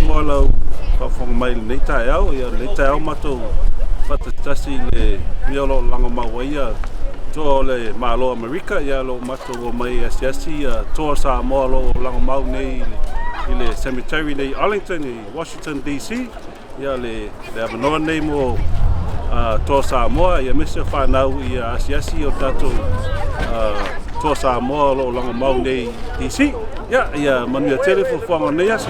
mo lau whawhonga mai le nei tae au, ia nei tae au matou whatatasi le miolo langa mawaia toa le malo Amerika, ia lo matou o mai asiasi, toa sa moa lo langa mau nei i le cemetery nei Arlington i Washington DC, ia le avanoa nei mo toa sa moa, ia mese whanau i asiasi o tatou toa sa moa lo langa mau nei DC, ia manuia telefo whanga nei aso.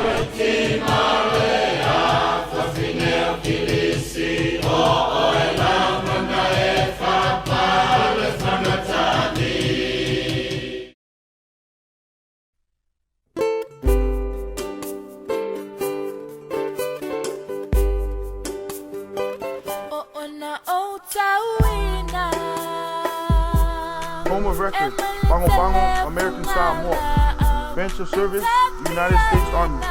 Home of record, Bango Bango, American Samoa. Bench of service, United States Army.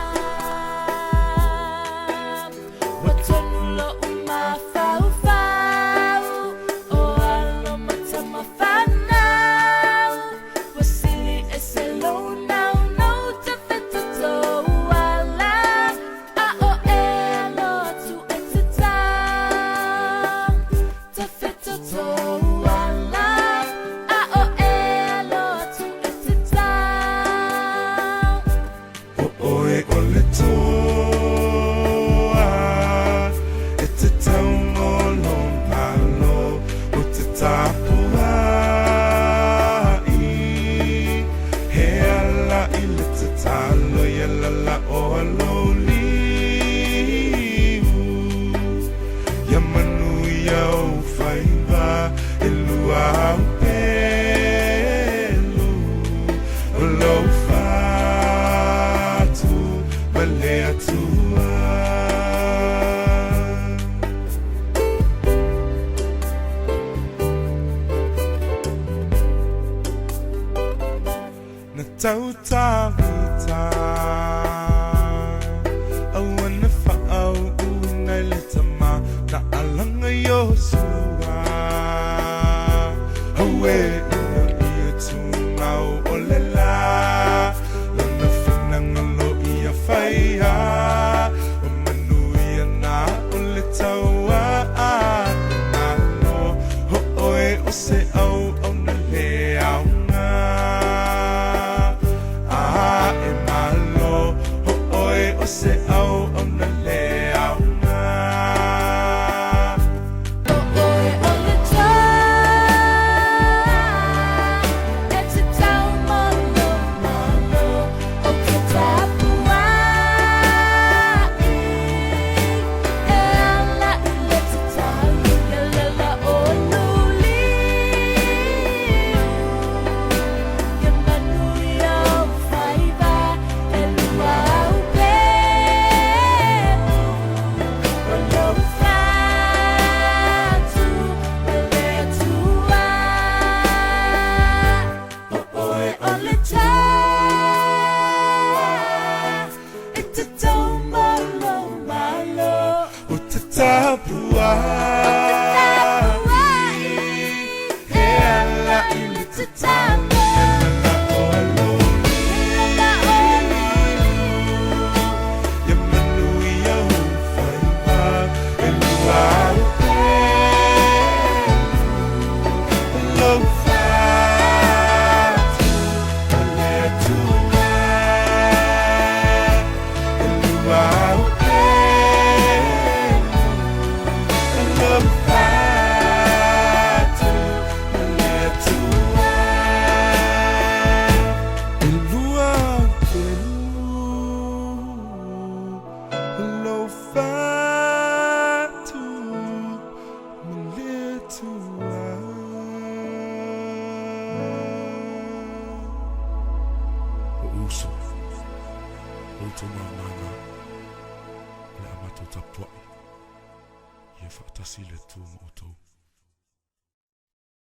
Ia whaatasi le tū mo o tau.